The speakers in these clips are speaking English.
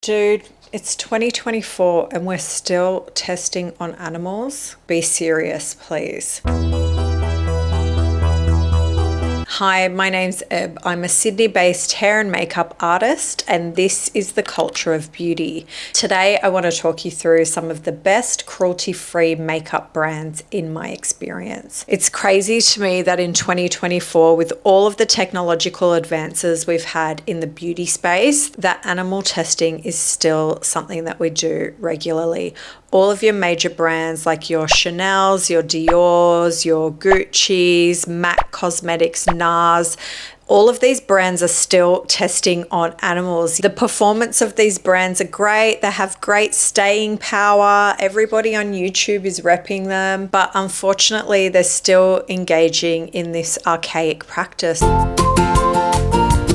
Dude, it's 2024 and we're still testing on animals. Be serious, please. Hi, my name's Eb. I'm a Sydney-based hair and makeup artist, and this is The Culture of Beauty. Today, I want to talk you through some of the best cruelty-free makeup brands in my experience. It's crazy to me that in 2024, with all of the technological advances we've had in the beauty space, that animal testing is still something that we do regularly. All of your major brands like your Chanel's, your Dior's, your Gucci's, MAC Cosmetics, NARS, all of these brands are still testing on animals. The performance of these brands are great. They have great staying power. Everybody on YouTube is repping them, but unfortunately, they're still engaging in this archaic practice.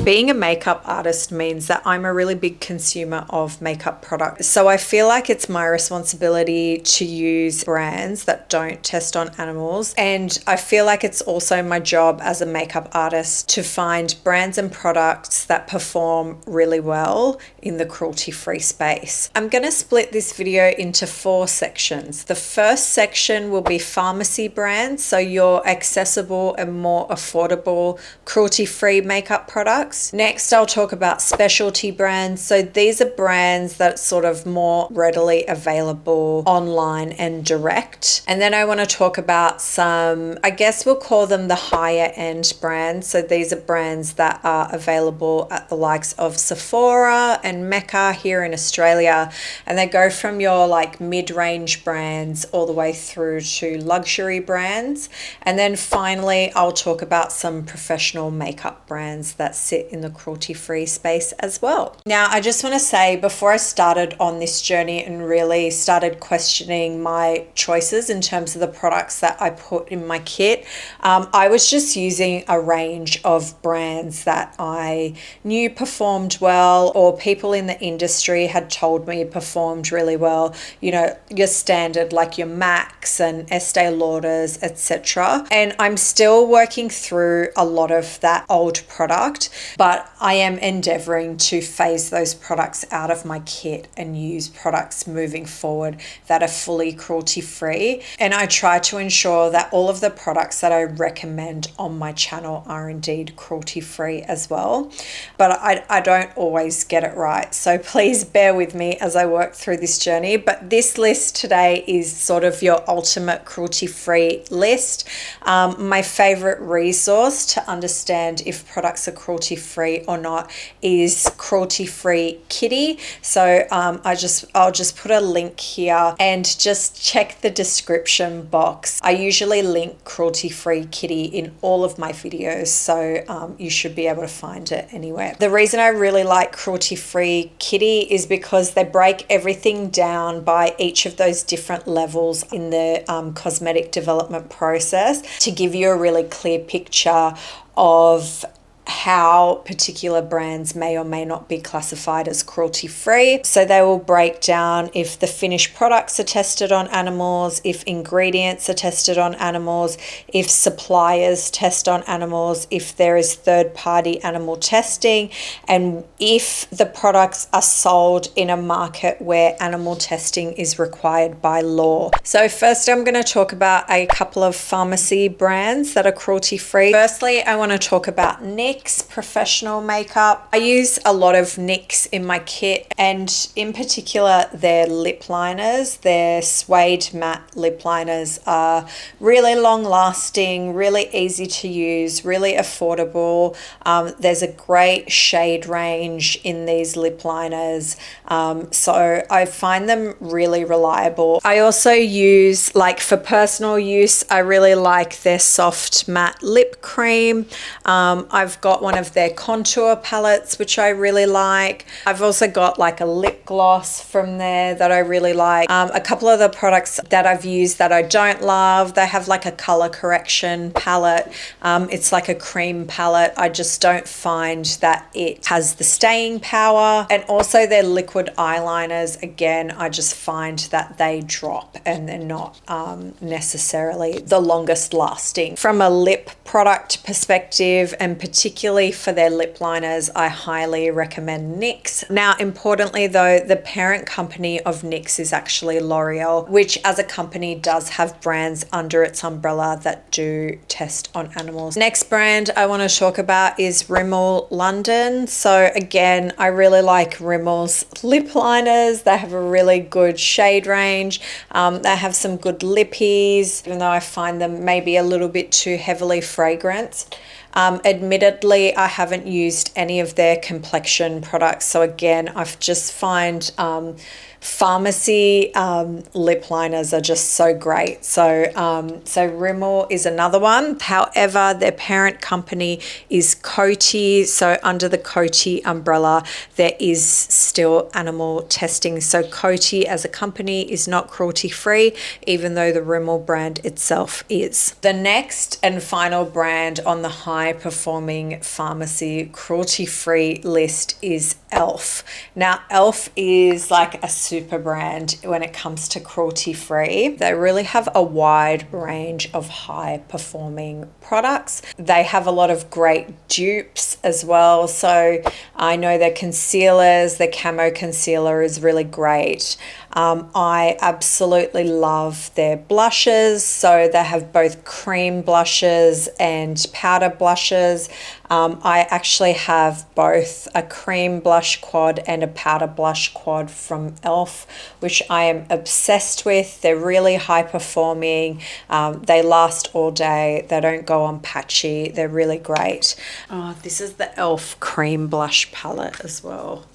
Being a makeup artist means that I'm a really big consumer of makeup products. So I feel like it's my responsibility to use brands that don't test on animals. And I feel like it's also my job as a makeup artist to find brands and products that perform really well in the cruelty-free space. I'm going to split this video into 4 sections. The first section will be pharmacy brands, so your accessible and more affordable cruelty-free makeup products. Next, I'll talk about specialty brands. So these are brands that sort of more readily available online and direct. And then I want to talk about some, I guess we'll call them the higher end brands. So these are brands that are available at the likes of Sephora and Mecca here in Australia. And they go from your like mid-range brands all the way through to luxury brands. And then finally, I'll talk about some professional makeup brands that sit in the cruelty-free space as well. Now, I just want to say before I started on this journey and really started questioning my choices in terms of the products that I put in my kit, I was just using a range of brands that I knew performed well, or people in the industry had told me performed really well. You know, your standard like your MACs and Estee Lauders, etc. And I'm still working through a lot of that old product, but I am endeavoring to phase those products out of my kit and use products moving forward that are fully cruelty free. And I try to ensure that all of the products that I recommend on my channel are indeed cruelty free as well. But I don't always get it right. So please bear with me as I work through this journey. But this list today is sort of your ultimate cruelty free list. My favorite resource to understand if products are cruelty free or not is Cruelty Free Kitty. So I'll just put a link here and just check the description box. I usually link Cruelty Free Kitty in all of my videos, so you should be able to find it anywhere. The reason I really like Cruelty Free Kitty is because they break everything down by each of those different levels in the cosmetic development process to give you a really clear picture of how particular brands may or may not be classified as cruelty free. So they will break down if the finished products are tested on animals, if ingredients are tested on animals, if suppliers test on animals, if there is third-party animal testing, and if the products are sold in a market where animal testing is required by law. So first I'm going to talk about a couple of pharmacy brands that are cruelty free. Firstly, I want to talk about NYX Professional Makeup. I use a lot of NYX in my kit, and in particular their lip liners. Their suede matte lip liners are really long lasting, really easy to use, really affordable. There's a great shade range in these lip liners, so I find them really reliable. I also use, like for personal use, I really like their soft matte lip cream. I've got one of their contour palettes, which I really like. I've also got like a lip gloss from there that I really like. A couple of the products that I've used that I don't love, they have like a color correction palette. It's like a cream palette. I just don't find that it has the staying power. And also their liquid eyeliners, again, I just find that they drop and they're not necessarily the longest lasting. From a lip product perspective, and particularly particularly for their lip liners, I highly recommend NYX. Now, importantly though, the parent company of NYX is actually L'Oreal, which as a company does have brands under its umbrella that do test on animals. Next brand I want to talk about is Rimmel London. So again, I really like Rimmel's lip liners. They have a really good shade range. They have some good lippies, even though I find them maybe a little bit too heavily fragranced. Admittedly, I haven't used any of their complexion products. So again, I've just find pharmacy lip liners are just so great. So Rimmel is another one. However, their parent company is Coty. So under the Coty umbrella, there is still animal testing. So Coty as a company is not cruelty free, even though the Rimmel brand itself is. The next and final brand on the high performing pharmacy cruelty free list is Elf. Now, Elf is like a super brand when it comes to cruelty free. They really have a wide range of high performing products. They have a lot of great dupes as well. So I know their concealers, their camo concealer is really great. I absolutely love their blushes. So they have both cream blushes and powder blushes. I actually have both a cream blush quad and a powder blush quad from Elf, which I am obsessed with. They're really high performing. They last all day. They don't go on patchy. They're really great. Oh, this is the Elf cream blush palette as well.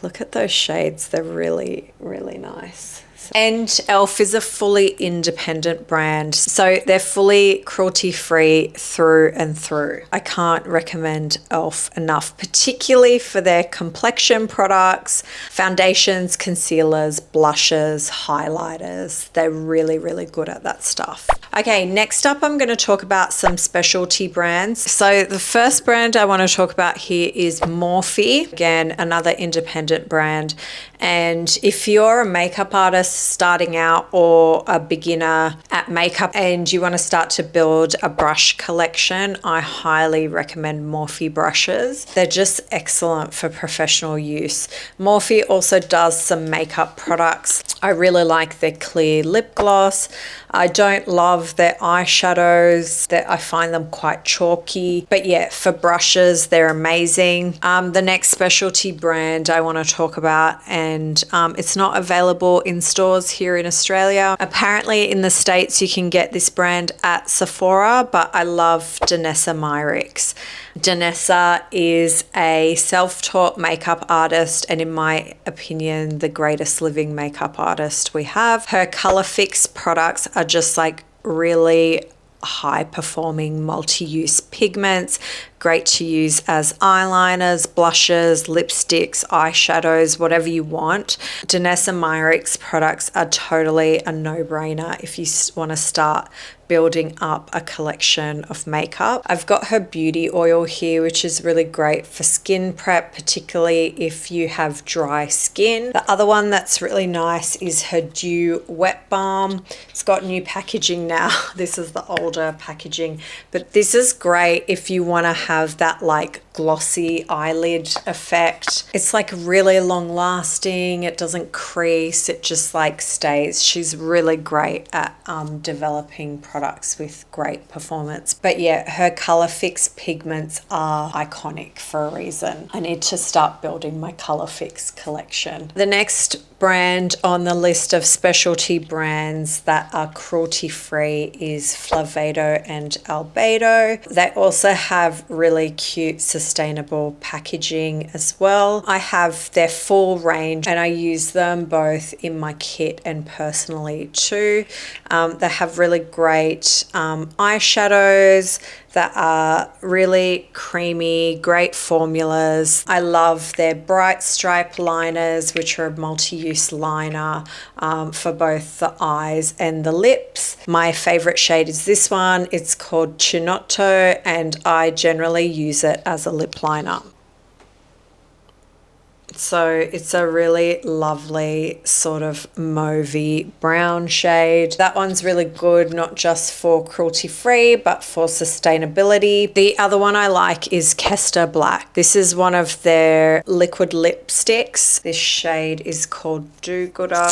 Look at those shades. They're really, really nice. And Elf is a fully independent brand, so they're fully cruelty free through and through. I can't recommend Elf enough, particularly for their complexion products, foundations, concealers, blushes, highlighters. They're really, really good at that stuff. Okay, next up I'm going to talk about some specialty brands. So the first brand I want to talk about here is Morphe. Again, another independent brand. And if you're a makeup artist starting out or a beginner at makeup and you want to start to build a brush collection, I highly recommend Morphe brushes. They're just excellent for professional use. Morphe also does some makeup products. I really like their clear lip gloss. I don't love their eyeshadows. I find them quite chalky. But yeah, for brushes, they're amazing. The next specialty brand I want to talk about, and it's not available in stores here in Australia. Apparently in the States you can get this brand at Sephora, but I love Danessa Myricks. Danessa is a self-taught makeup artist and in my opinion the greatest living makeup artist we have. Her Color Fix products are just like really high performing multi-use pigments, great to use as eyeliners, blushes, lipsticks, eyeshadows, whatever you want. Danessa Myricks products are totally a no-brainer if you want to start building up a collection of makeup. I've got her beauty oil here, which is really great for skin prep, particularly if you have dry skin. The other one that's really nice is her Dew Wet Balm. It's got new packaging now. This is the older packaging, but this is great if you want to have that like glossy eyelid effect. It's like really long lasting. It doesn't crease. It just like stays. She's really great at developing products with great performance. But yeah, her Color Fix pigments are iconic for a reason. I need to start building my Color Fix collection. The next brand on the list of specialty brands that are cruelty free is Flavado and Albedo. They also have really cute sustainable packaging as well. I have their full range and I use them both in my kit and personally too. They have really great eyeshadows that are really creamy, great formulas. I love their bright stripe liners, which are a multi-use liner for both the eyes and the lips. My favorite shade is this one. It's called Chinotto and I generally use it as a lip liner. So it's a really lovely sort of mauvey brown shade. That one's really good, not just for cruelty free, but for sustainability. The other one I like is Ker Black. This is one of their liquid lipsticks. This shade is called Do Gooder.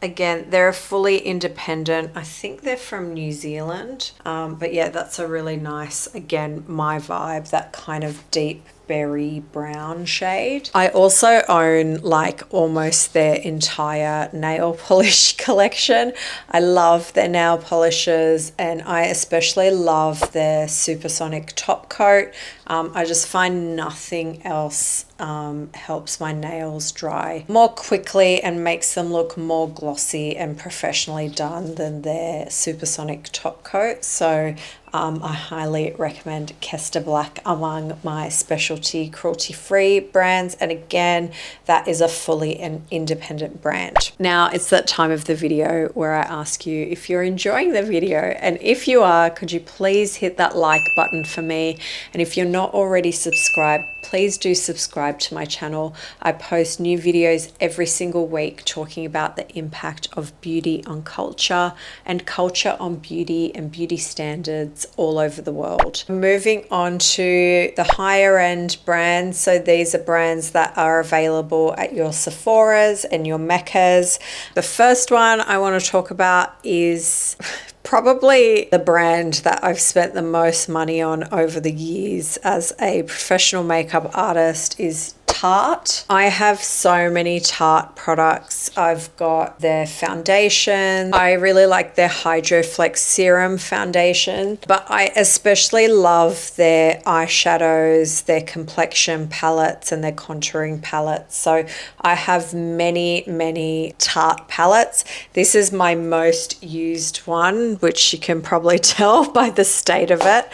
Again, they're fully independent. I think they're from New Zealand. But yeah, that's a really nice, again, my vibe, that kind of deep berry brown shade. I also own like almost their entire nail polish collection. I love their nail polishes, and I especially love their supersonic top coat. I just find nothing else helps my nails dry more quickly and makes them look more glossy and professionally done than their supersonic top coat. So I highly recommend Ker Black among my specialty cruelty-free brands. And again, that is a fully and independent brand. Now it's that time of the video where I ask you if you're enjoying the video. And if you are, could you please hit that like button for me? And if you're not already subscribed, please do subscribe to my channel. I post new videos every single week talking about the impact of beauty on culture and culture on beauty and beauty standards all over the world. Moving on to the higher end brands. So these are brands that are available at your Sephora's and your Meccas. The first one I want to talk about is probably the brand that I've spent the most money on over the years as a professional makeup artist is Tarte. I have so many Tarte products. I've got their foundation. I really like their Hydro Flex Serum foundation, but I especially love their eyeshadows, their complexion palettes, and their contouring palettes. So I have many Tarte palettes. This is my most used one, which you can probably tell by the state of it.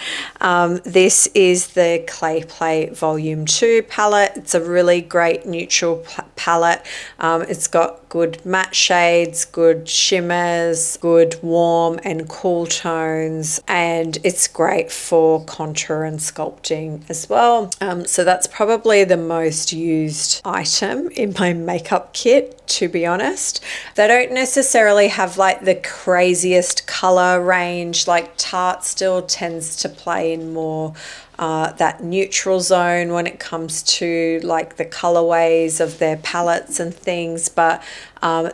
This is the Clay Play Volume 2 palette. It's a really great neutral palette. It's got good matte shades, good shimmers, good warm and cool tones, and it's great for contour and sculpting as well. So that's probably the most used item in my makeup kit, to be honest. They don't necessarily have like the craziest color range. Like Tarte still tends to play in more that neutral zone when it comes to like the colorways of their palettes and things, but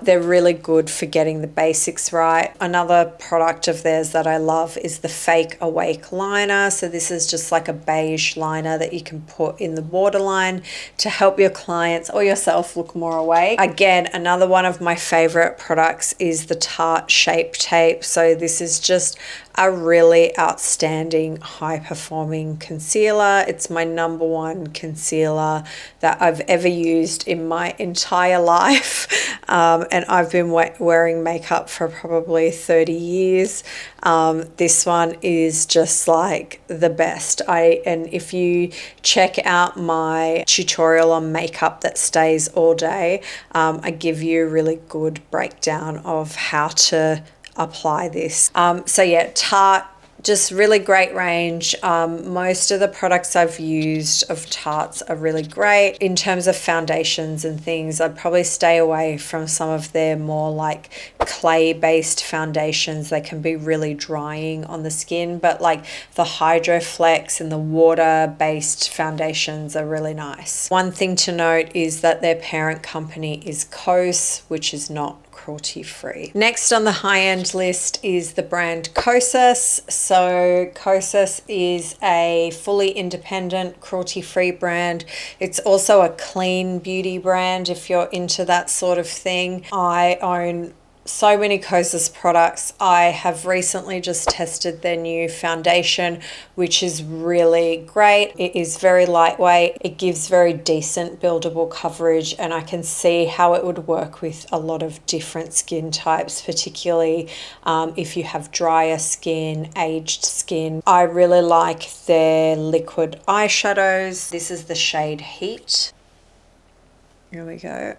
they're really good for getting the basics right. Another product of theirs that I love is the Fake Awake liner. So this is just like a beige liner that you can put in the waterline to help your clients or yourself look more awake. Again, another one of my favorite products is the Tarte Shape Tape. So this is just a really outstanding high performing concealer. It's my #1 concealer that I've ever used in my entire life. And I've been wearing makeup for probably 30 years. This one is just like the best. And if you check out my tutorial on makeup that stays all day, I give you a really good breakdown of how to apply this. So yeah, Tarte, just really great range. Most of the products I've used of Tarte's are really great. In terms of foundations and things, I'd probably stay away from some of their more like clay-based foundations. They can be really drying on the skin, but like the Hydro Flex and the water-based foundations are really nice. One thing to note is that their parent company is Kosas, which is not cruelty free. Next on the high end list is the brand Kosas. So Kosas is a fully independent cruelty free brand. It's also a clean beauty brand if you're into that sort of thing. I own so many Kosas products. I have recently just tested their new foundation, which is really great. It is very lightweight. It gives very decent buildable coverage, and I can see how it would work with a lot of different skin types, particularly if you have drier skin, aged skin. I really like their liquid eyeshadows. This is the shade Heat. Here we go.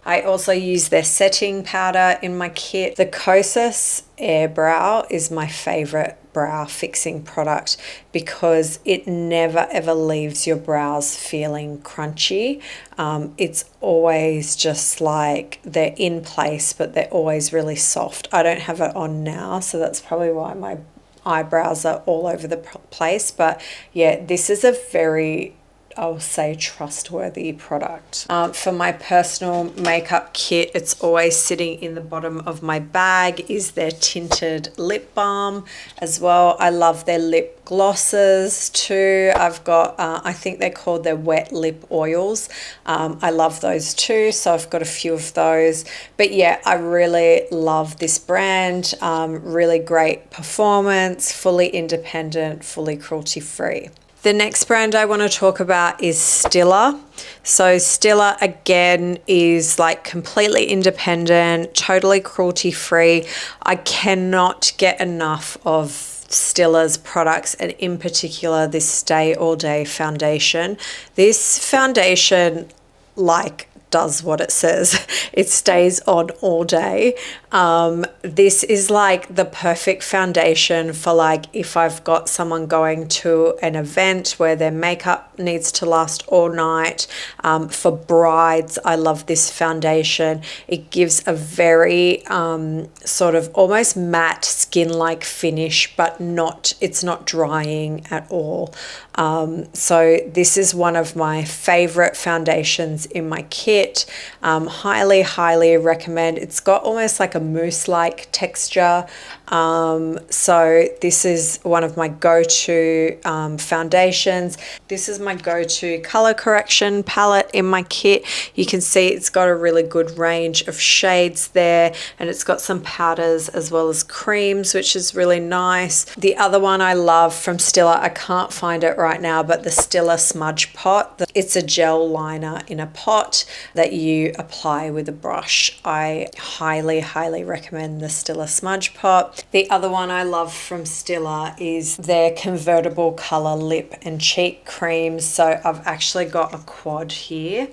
I also use their setting powder in my kit. The Kosas Air Brow is my favorite brow fixing product because it never ever leaves your brows feeling crunchy. It's always just like they're in place, but they're always really soft. I don't have it on now, so that's probably why my eyebrows are all over the place. But yeah, this is a very, I'll say, trustworthy product. For my personal makeup kit, it's always sitting in the bottom of my bag is their tinted lip balm as well. I love their lip glosses too. I've got, I think they're called their wet lip oils. I love those too, so I've got a few of those. But yeah, I really love this brand. Really great performance, fully independent, fully cruelty free. The next brand I want to talk about is Stila. So Stila again is like completely independent, totally cruelty free. I cannot get enough of Stila's products, and in particular this Stay All Day foundation. This foundation like does what it says. It stays on all day. This is like the perfect foundation for like if I've got someone going to an event where their makeup needs to last all night. For brides, I love this foundation. It gives a very sort of almost matte skin-like finish, but it's not drying at all. So this is one of my favorite foundations in my kit. Highly recommend. It's got almost like a mousse-like texture. So this is one of my go-to foundations. This is my go-to color correction palette in my kit. You can see it's got a really good range of shades there, and it's got some powders as well as creams, which is really nice. The other one I love from Stila, I can't find it right now, but the Stila Smudge Pot. It's a gel liner in a pot that you apply with a brush. I highly recommend the Stila Smudge Pot. The other one I love from Stila is their convertible color lip and cheek creams. So I've actually got a quad here.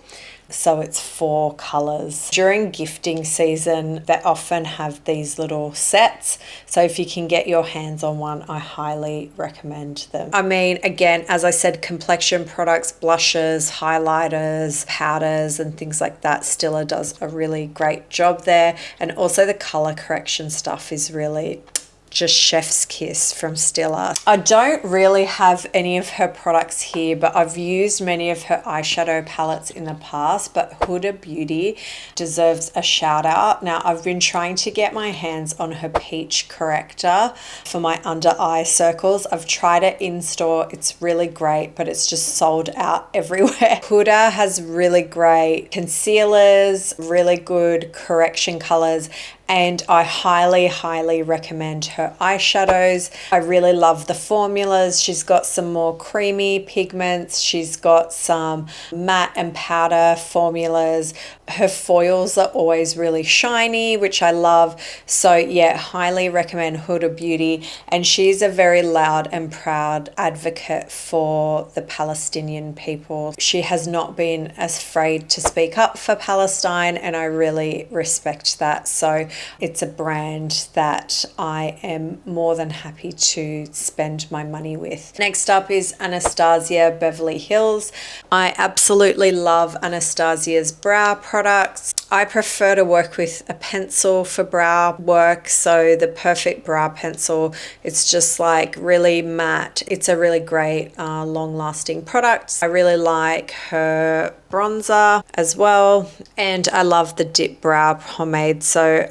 So it's 4 colors. During gifting season, they often have these little sets. So if you can get your hands on one, I highly recommend them. I mean, again, as I said, complexion products, blushes, highlighters, powders, and things like that. Stila does a really great job there. And also the color correction stuff is really just chef's kiss from Stila. I don't really have any of her products here, but I've used many of her eyeshadow palettes in the past, but Huda Beauty deserves a shout out. Now, I've been trying to get my hands on her peach corrector for my under eye circles. I've tried it in store. It's really great, but it's just sold out everywhere. Huda has really great concealers, really good correction colors, and I highly recommend her eyeshadows. I really love the formulas. She's got some more creamy pigments. She's got some matte and powder formulas. Her foils are always really shiny, which I love. So yeah, highly recommend Huda Beauty. And she's a very loud and proud advocate for the Palestinian people. She has not been afraid to speak up for Palestine, and I really respect that. So it's a brand that I am more than happy to spend my money with. Next up is Anastasia Beverly Hills. I absolutely love Anastasia's brow products. I prefer to work with a pencil for brow work, so the Perfect Brow Pencil, it's just like really matte. It's a really great long-lasting product. I really like her bronzer as well, and I love the Dip Brow Pomade. So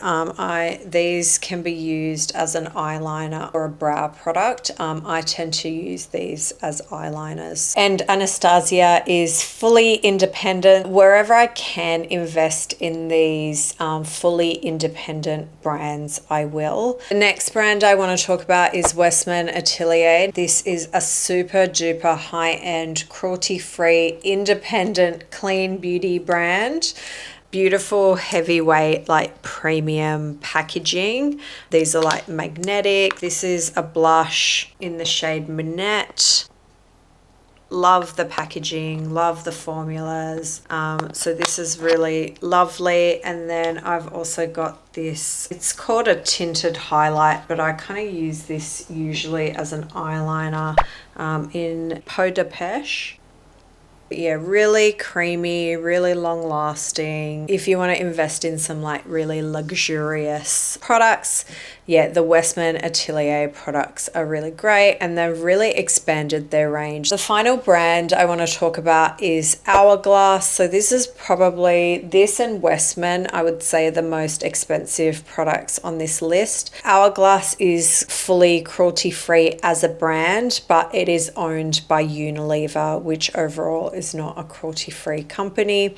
these can be used as an eyeliner or a brow product. I tend to use these as eyeliners. And Anastasia is fully independent. Wherever I can invest in these fully independent brands, I will. The next brand I want to talk about is Westman Atelier. This is a super duper high-end, cruelty-free, independent, clean beauty brand. Beautiful heavyweight like premium packaging. These are like magnetic. This is a blush in the shade Minette. love the packaging, love the formulas. So this is really lovely. And then I've also got this, it's called a tinted highlight, but I kind of use this usually as an eyeliner in Peau de Pêche. Yeah, really creamy, really long lasting. If you want to invest in some like really luxurious products, yeah, the Westman Atelier products are really great, and they've really expanded their range. The final brand I want to talk about is Hourglass. So this is probably, this and Westman, I would say, the most expensive products on this list. Hourglass is fully cruelty free as a brand, but it is owned by Unilever, which overall is not a cruelty free company.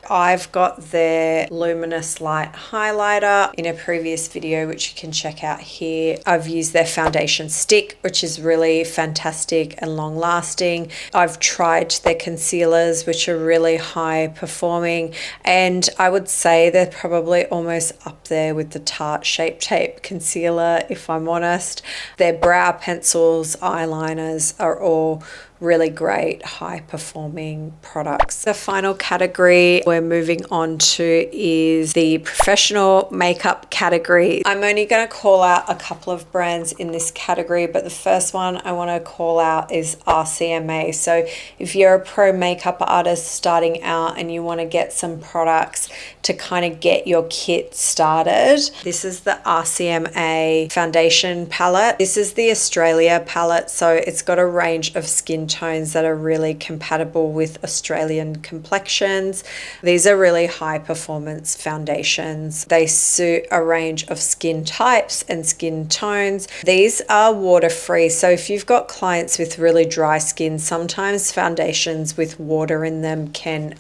I've got their luminous light highlighter in a previous video, which you can check out here. I've used their foundation stick, which is really fantastic and long lasting. I've tried their concealers, which are really high performing, and I would say they're probably almost up there with the Tarte Shape Tape concealer, if I'm honest. Their brow pencils, eyeliners are all really great high performing products. The final category we're moving on to is the professional makeup category. I'm only going to call out a couple of brands in this category, but the first one I want to call out is RCMA. So if you're a pro makeup artist starting out and you want to get some products to kind of get your kit started, this is the RCMA foundation palette. This is the Australia palette, so it's got a range of skin tones that are really compatible with Australian complexions. These are really high performance foundations. They suit a range of skin types and skin tones. These are water free, so if you've got clients with really dry skin, sometimes foundations with water in them can,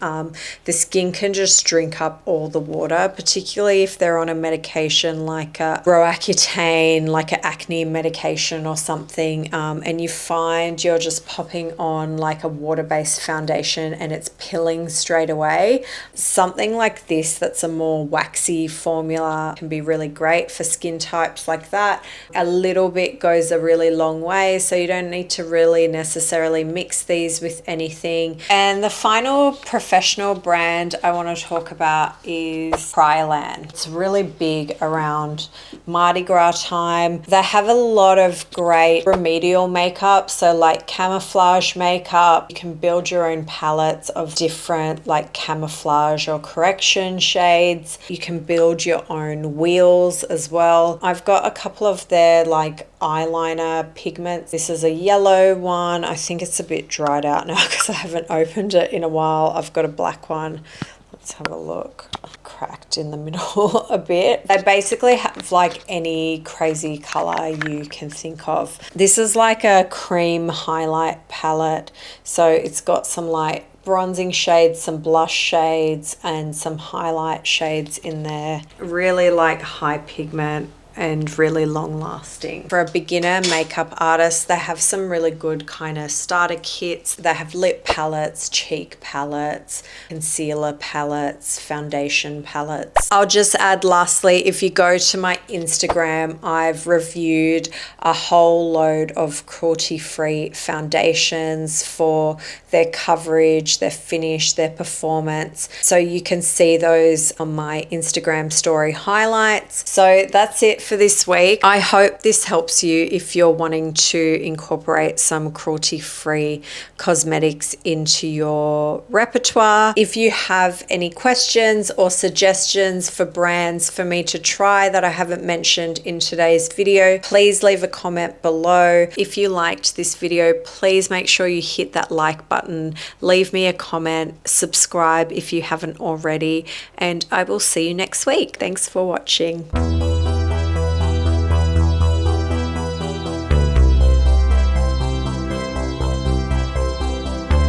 the skin can just drink up all the water, particularly if they're on a medication like a Roaccutane, like an acne medication or something, and you find you're just popping on like a water-based foundation and it's pilling straight away. Something like this that's a more waxy formula can be really great for skin types like that. A little bit goes a really long way, so you don't need to really necessarily mix these with anything. And the final professional brand I want to talk about is Kryolan. It's really big around Mardi Gras time. They have a lot of great remedial makeup, so like camouflage makeup. You can build your own palettes of different like camouflage or correction shades. You can build your own wheels as well. I've got a couple of their like eyeliner pigments. This is a yellow one. I think it's a bit dried out now because I haven't opened it in a while. I've got a black one. Let's have a look. Cracked in the middle a bit. They basically have like any crazy color you can think of. This is like a cream highlight palette, so it's got some light bronzing shades, some blush shades, and some highlight shades in there. Really like high pigment and really long lasting. For a beginner makeup artist, they have some really good kind of starter kits. They have lip palettes, cheek palettes, concealer palettes, foundation palettes. I'll just add lastly, if you go to my Instagram, I've reviewed a whole load of cruelty-free foundations for their coverage, their finish, their performance. So you can see those on my Instagram story highlights. So that's it for this week. I hope this helps you if you're wanting to incorporate some cruelty-free cosmetics into your repertoire. If you have any questions or suggestions for brands for me to try that I haven't mentioned in today's video, please leave a comment below. If you liked this video, please make sure you hit that like button, leave me a comment, subscribe if you haven't already, and I will see you next week. Thanks for watching.